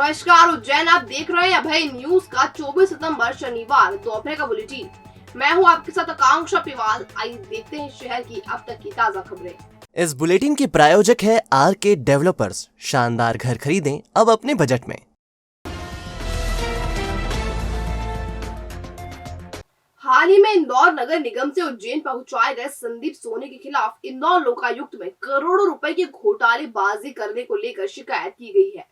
नमस्कार उज्जैन, आप देख रहे हैं अभय न्यूज का 24 सितंबर शनिवार दोपहर का बुलेटिन। मैं हूं आपके साथ आकांक्षा पिवाल। आइए देखते हैं शहर की अब तक की ताजा खबरें। इस बुलेटिन के प्रायोजक है आरके डेवलपर्स। शानदार घर खरीदें अब अपने बजट में। हाल ही में इंदौर नगर निगम से उज्जैन पहुंचाए गए संदीप सोनी के खिलाफ इंदौर लोकायुक्त में करोड़ों रुपए की घोटालेबाजी करने को लेकर शिकायत की गई है।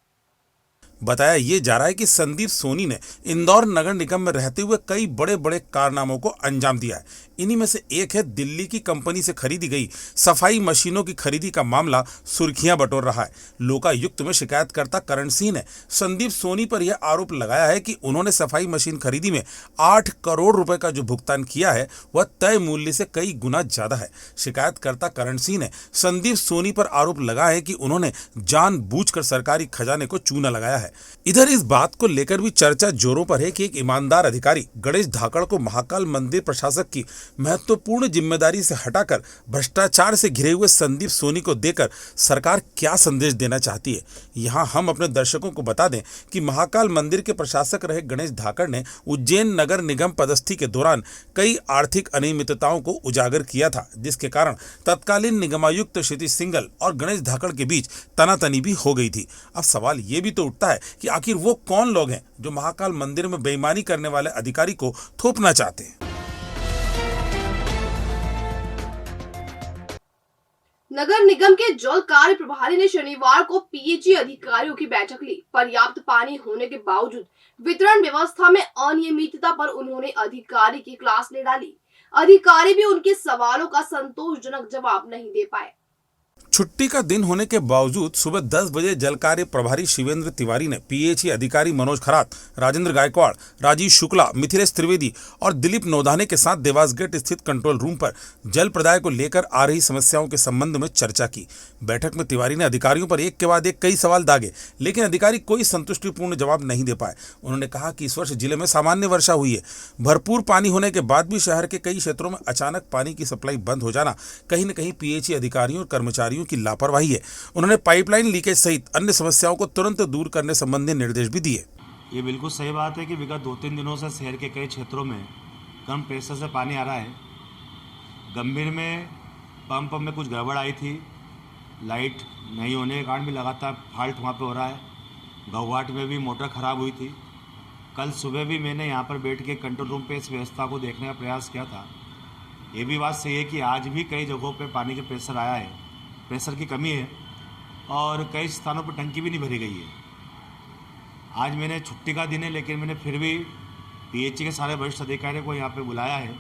बताया ये जा रहा है कि संदीप सोनी ने इंदौर नगर निगम में रहते हुए कई बड़े बड़े कारनामों को अंजाम दिया है। इन्हीं में से एक है दिल्ली की कंपनी से खरीदी गई सफाई मशीनों की खरीदी का मामला सुर्खियां बटोर रहा है। लोकायुक्त में शिकायतकर्ता करण सिंह ने संदीप सोनी पर यह आरोप लगाया है कि उन्होंने सफाई मशीन खरीदी में 8 करोड़ रुपए का जो भुगतान किया है वह तय मूल्य से कई गुना ज्यादा है। शिकायतकर्ता करण सिंह ने संदीप सोनी पर आरोप लगाया है कि उन्होंने जानबूझकर सरकारी खजाने को चूना लगाया है। इधर इस बात को लेकर भी चर्चा जोरों पर है कि एक ईमानदार अधिकारी गणेश धाकड़ को महाकाल मंदिर प्रशासक की महत्वपूर्ण जिम्मेदारी से हटाकर भ्रष्टाचार से घिरे हुए संदीप सोनी को देकर सरकार क्या संदेश देना चाहती है। यहाँ हम अपने दर्शकों को बता दें कि महाकाल मंदिर के प्रशासक रहे गणेश धाकड़ ने उज्जैन नगर निगम पदस्थी के दौरान कई आर्थिक अनियमितताओं को उजागर किया था, जिसके कारण तत्कालीन निगमायुक्त क्षितिज सिंघल और गणेश धाकड़ के बीच तनातनी भी हो गई थी। अब सवाल ये भी तो उठता है कि आखिर वो कौन लोग हैं जो महाकाल मंदिर में बेईमानी करने वाले अधिकारी को थोपना चाहते हैं। नगर निगम के जल कार्य प्रभारी ने शनिवार को पीएचई अधिकारियों की बैठक ली। पर्याप्त पानी होने के बावजूद वितरण व्यवस्था में अनियमितता पर उन्होंने अधिकारी की क्लास ले डाली। अधिकारी भी उनके सवालों का संतोषजनक जवाब नहीं दे पाए। छुट्टी का दिन होने के बावजूद सुबह 10 बजे जल कार्य प्रभारी शिवेंद्र तिवारी ने पीएचई अधिकारी मनोज खरात, राजेंद्र गायकवाड़, राजीव शुक्ला, मिथिलेश त्रिवेदी और दिलीप नौधाने के साथ देवास गेट स्थित कंट्रोल रूम पर जल प्रदाय को लेकर आ रही समस्याओं के संबंध में चर्चा की। बैठक में तिवारी ने अधिकारियों पर एक के बाद एक कई सवाल दागे, लेकिन अधिकारी कोई संतुष्टिपूर्ण जवाब नहीं दे पाए। उन्होंने कहा कि इस वर्ष जिले में सामान्य वर्षा हुई है। भरपूर पानी होने के बाद भी शहर के कई क्षेत्रों में अचानक पानी की सप्लाई बंद हो जाना कहीं न कहीं पीएचई अधिकारियों और कर्मचारियों की लापरवाही है। उन्होंने पाइपलाइन लीकेज सहित अन्य समस्याओं को तुरंत दूर करने संबंधी निर्देश भी दिए। ये बिल्कुल सही बात है कि विगत 2-3 दिनों से शहर के कई क्षेत्रों में कम प्रेशर से पानी आ रहा है। गंभीर में पंप में कुछ गड़बड़ आई थी, लाइट नहीं होने के कारण भी लगातार फॉल्ट वहाँ पे हो रहा है। गौघाट में भी मोटर ख़राब हुई थी। कल सुबह भी मैंने यहाँ पर बैठ के कंट्रोल रूम पे इस व्यवस्था को देखने का प्रयास किया था। ये भी बात सही है कि आज भी कई जगहों पे पानी का प्रेशर आया है, प्रेशर की कमी है और कई स्थानों पर टंकी भी नहीं भरी गई है। आज मैंने छुट्टी का दिन है, लेकिन मैंने फिर भी पीएचई के सारे वरिष्ठ अधिकारियों को यहाँ पे बुलाया है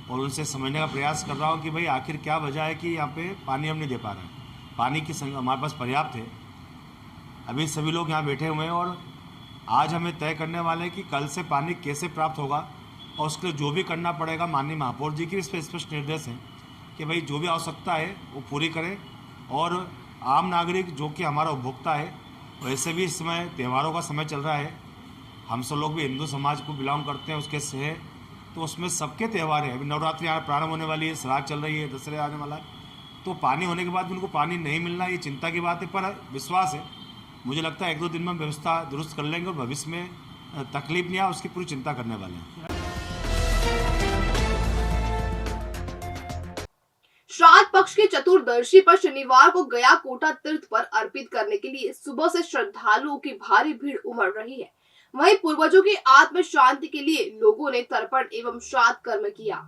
और उनसे समझने का प्रयास कर रहा हूँ कि भाई आखिर क्या वजह है कि यहाँ पे पानी हम नहीं दे पा रहे हैं। पानी की संख्या हमारे पास पर्याप्त है। अभी सभी लोग यहाँ बैठे हुए हैं और आज हमें तय करने वाले हैं कि कल से पानी कैसे प्राप्त होगा और उसके लिए जो भी करना पड़ेगा। माननीय महापौर जी की इस पर स्पष्ट निर्देश है कि भाई जो भी आवश्यकता है वो पूरी करें और आम नागरिक जो कि हमारा उपभोक्ता है, वैसे भी इस समय त्योहारों का समय चल रहा है। हम सब लोग भी हिंदू समाज को बिलोंग करते हैं, उसके से है तो उसमें सबके त्यौहार है। अभी नवरात्रि यहाँ प्रारंभ होने वाली है, श्राद्ध चल रही है, दशहरे आने वाला है, तो पानी होने के बाद उनको पानी नहीं मिलना ये चिंता की बात है। पर विश्वास है, मुझे लगता है 1-2 दिन में व्यवस्था दुरुस्त कर लेंगे और भविष्य में तकलीफ नहीं आ उसकी पूरी चिंता करने वाले हैं। श्राद्ध पक्ष की चतुर्दशी पर शनिवार को गया कोटा तीर्थ पर अर्पित करने के लिए सुबह से श्रद्धालुओं की भारी भीड़ उमड़ रही है। वहीं पूर्वजों की आत्म शांति के लिए लोगों ने तर्पण एवं श्राद्ध कर्म किया।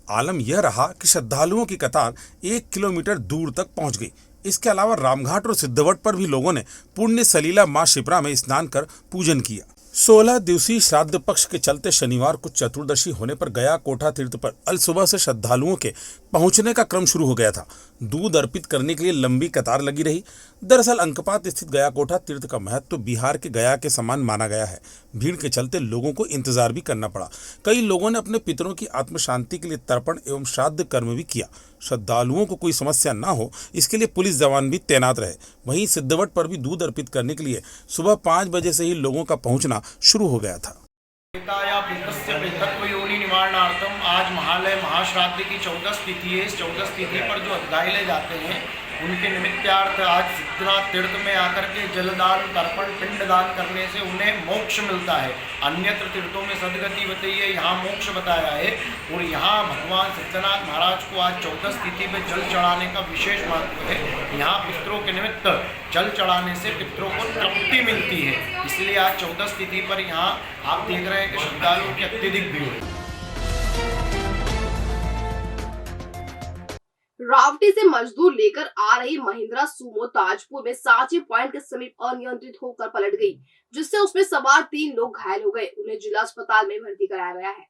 आलम यह रहा कि श्रद्धालुओं की कतार 1 किलोमीटर दूर तक पहुंच गई। इसके अलावा रामघाट और सिद्धवट पर भी लोगों ने पुण्य सलीला मां शिप्रा में स्नान कर पूजन किया। 16 दिवसीय श्राद्ध पक्ष के चलते शनिवार को चतुर्दशी होने पर गया कोटा तीर्थ पर अल सुबह से श्रद्धालुओं के पहुंचने का क्रम शुरू हो गया था। दूध अर्पित करने के लिए लंबी कतार लगी रही। दरअसल अंकपात स्थित गया कोटा तीर्थ का महत्व तो बिहार के गया के समान माना गया है। भीड़ के चलते लोगों को इंतजार भी करना पड़ा। कई लोगों ने अपने पितरों की आत्म शांति के लिए तर्पण एवं श्राद्ध कर्म भी किया। श्रद्धालुओं को कोई समस्या ना हो इसके लिए पुलिस जवान भी तैनात रहे। वहीं सिद्धवट पर भी दूध अर्पित करने के लिए सुबह 5 बजे से ही लोगों का पहुंचना शुरू हो गया था। निवारणार्थम आज महालय महाश्राद्ध की 14th तिथि है। इस 14th तिथि पर जो अधिकारी ले जाते हैं उनके निमित्तार्थ आज सिद्धनाथ तीर्थ में आकर के जलदान तर्पण पिंडदान करने से उन्हें मोक्ष मिलता है। अन्यत्र तीर्थों में सदगति बताई है, यहाँ मोक्ष बताया है। और यहाँ भगवान सिद्धनाथ महाराज को आज 14 तिथि में जल चढ़ाने का विशेष महत्व है। यहाँ पितरों के निमित्त जल चढ़ाने से पितरों को तृप्ति मिलती है, इसलिए आज 14 तिथि पर यहाँ आप देख रहे हैं कि श्रद्धालुओं की अत्यधिक भीड़ है। रावटी से मजदूर लेकर आ रही महिंद्रा सुमो ताजपुर में सांची पॉइंट के समीप अनियंत्रित होकर पलट गई, जिससे उसमें सवार 3 लोग घायल हो गए। उन्हें जिला अस्पताल में भर्ती कराया गया है।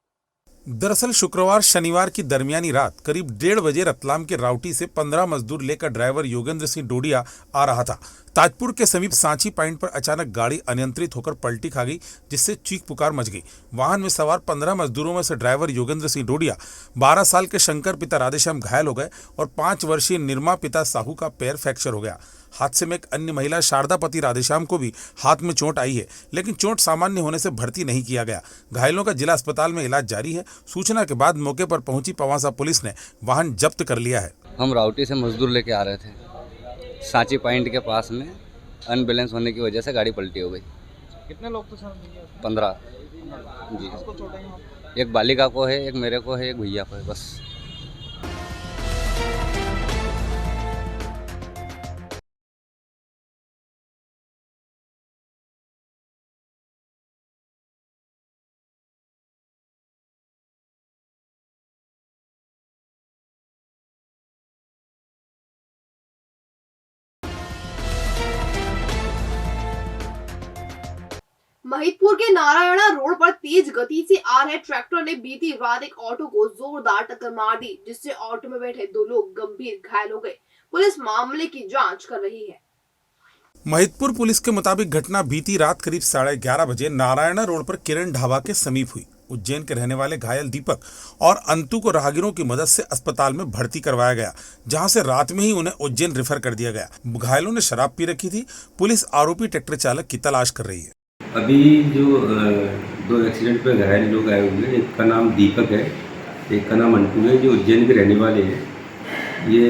दरअसल शुक्रवार शनिवार की दरमियानी रात करीब 1:30 बजे रतलाम के रावटी से 15 मजदूर लेकर ड्राइवर योगेंद्र सिंह डोडिया आ रहा था। ताजपुर के समीप सांची पॉइंट पर अचानक गाड़ी अनियंत्रित होकर पलटी खा गई, जिससे चीख पुकार मच गई। वाहन में सवार 15 मजदूरों में से ड्राइवर योगेंद्र सिंह डोडिया, 12 साल के शंकर पिता राधेश्याम घायल हो गए और 5 वर्षीय निर्मा पिता साहू का पैर फ्रैक्चर हो गया। हादसे में एक अन्य महिला शारदा पति राधेश्याम को भी हाथ में चोट आई है, लेकिन चोट सामान्य होने से भर्ती नहीं किया गया। घायलों का जिला अस्पताल में इलाज जारी है। सूचना के बाद मौके पर पहुंची पवासा पुलिस ने वाहन जब्त कर लिया है। हम रावटी से मजदूर लेके आ रहे थे, सांची पॉइंट के पास में अनबैलेंस होने की वजह से गाड़ी पलटी हो गई। कितने लोग थे सर? 15 जी। एक बालिका को है, एक मेरे को है, एक भैया को है, बस। महिदपुर के नारायणा रोड पर तेज गति से आ रहे ट्रैक्टर ने बीती रात एक ऑटो को जोरदार टक्कर मार दी, जिससे ऑटो में बैठे 2 लोग गंभीर घायल हो गए। पुलिस मामले की जांच कर रही है। महिदपुर पुलिस के मुताबिक घटना बीती रात करीब 11:30 बजे नारायणा रोड पर किरण ढाबा के समीप हुई। उज्जैन के रहने वाले घायल दीपक और अंतु को राहगीरों की मदद से अस्पताल में भर्ती करवाया गया, जहां से रात में ही उन्हें उज्जैन रेफर कर दिया गया। घायलों ने शराब पी रखी थी। पुलिस आरोपी ट्रैक्टर चालक की तलाश कर रही है। अभी जो 2 एक्सीडेंट पे घायल लोग आए हुए हैं, एक का नाम दीपक है, एक का नाम अंटू है, जो उज्जैन के रहने वाले हैं। ये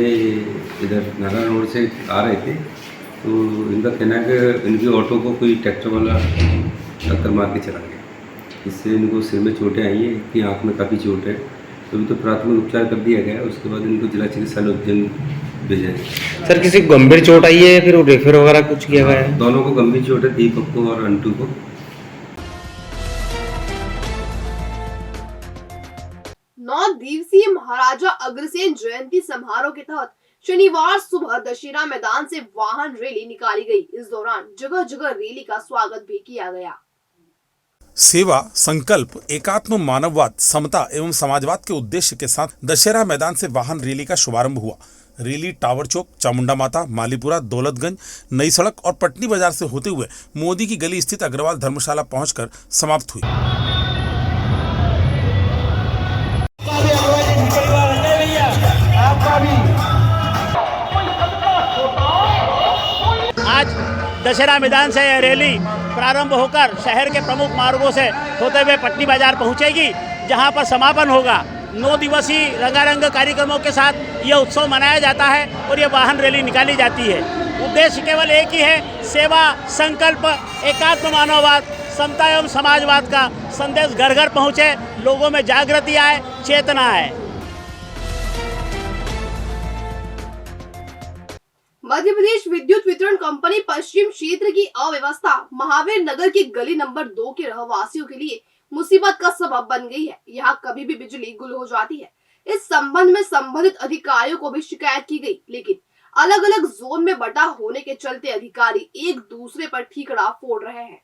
इधर नारायण रोड से आ रहे थे, तो इनका कहना है कि इनकी ऑटो को कोई ट्रैक्टर वाला टक्कर मार के चला गया, इससे इनको सिर में चोटें आई हैं, इनकी आँख में काफ़ी चोट है। तो अभी तो प्राथमिक उपचार कर दिया गया, उसके बाद इनको जिला चिकित्सालय उज्जैन भेजा है। सर किसी गंभीर चोट आई है या फिर रेफर वगैरह कुछ किया गया है? दोनों को गंभीर चोट है, दीपक को और अंटू को। नौ दिवसीय महाराजा अग्रसेन जयंती समारोह के तहत शनिवार सुबह दशहरा मैदान से वाहन रैली निकाली गई। इस दौरान जगह जगह रैली का स्वागत भी किया गया। सेवा, संकल्प, एकात्म, मानववाद, समता एवं समाजवाद के उद्देश्य के साथ दशहरा मैदान से वाहन रैली का शुभारंभ हुआ। रैली टावर चौक, चामुंडा माता, मालीपुरा, दौलतगंज, नई सड़क और पटनी बाजार से होते हुए मोदी की गली स्थित अग्रवाल धर्मशाला पहुंचकर समाप्त हुई। आज दशहरा मैदान से यह रैली प्रारंभ होकर शहर के प्रमुख मार्गों से होते हुए पटनी बाजार पहुंचेगी, जहां पर समापन होगा। 9 दिवसीय रंगारंग कार्यक्रमों के साथ यह उत्सव मनाया जाता है और ये वाहन रैली निकाली जाती है। उद्देश्य केवल एक ही है, सेवा, संकल्प, एकात्म, मानववाद, समता एवं समाजवाद का संदेश घर घर पहुँचे, लोगों में जागृति आए, चेतना आए। मध्य प्रदेश विद्युत वितरण कंपनी पश्चिम क्षेत्र की अव्यवस्था महावीर नगर की गली नंबर 2 के रहवासियों के लिए मुसीबत का सबब बन गई है। यहाँ कभी भी बिजली गुल हो जाती है। इस संबंध में संबंधित अधिकारियों को भी शिकायत की गई, लेकिन अलग अलग जोन में बटा होने के चलते अधिकारी एक दूसरे पर ठीकरा फोड़ रहे हैं।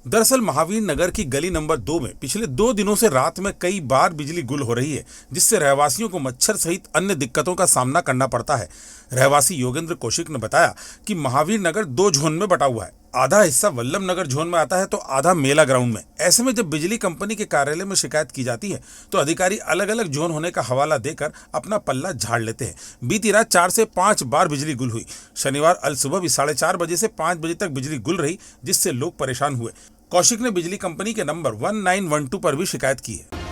दरअसल महावीर नगर की गली नंबर 2 में पिछले 2 दिनों से रात में कई बार बिजली गुल हो रही है, जिससे रहवासियों को मच्छर सहित अन्य दिक्कतों का सामना करना पड़ता है। रहवासी योगेंद्र कौशिक ने बताया कि महावीर नगर 2 जोन में बटा हुआ है। आधा हिस्सा वल्लभ नगर जोन में आता है तो आधा मेला ग्राउंड में। ऐसे में जब बिजली कंपनी के कार्यालय में शिकायत की जाती है तो अधिकारी अलग अलग जोन होने का हवाला देकर अपना पल्ला झाड़ लेते हैं। बीती रात 4 से 5 बार बिजली गुल हुई। शनिवार अल सुबह भी 4:30 बजे से 5 बजे तक बिजली गुल रही, जिससे लोग परेशान हुए। कौशिक ने बिजली कंपनी के नंबर 1912 पर भी शिकायत की है।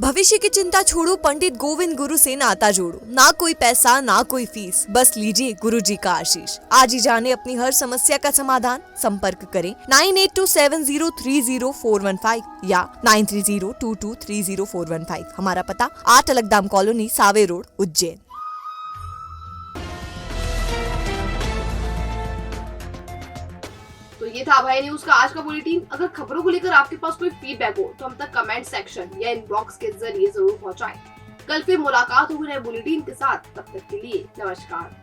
भविष्य की चिंता छोड़ो, पंडित गोविंद गुरु से नाता जोड़ो। ना कोई पैसा ना कोई फीस, बस लीजिए गुरु जी का आशीष। आज ही जाने अपनी हर समस्या का समाधान। संपर्क करें 9827030415 या 9302230415। हमारा पता 8 अलगदाम कॉलोनी, सावे रोड, उज्जैन। तो ये था भाई न्यूज का आज का बुलेटिन। अगर खबरों को लेकर आपके पास कोई फीडबैक हो तो हम तक कमेंट सेक्शन या इनबॉक्स के जरिए जरूर पहुंचाएं। कल फिर मुलाकात होगी नए बुलेटिन के साथ, तब तक के लिए नमस्कार।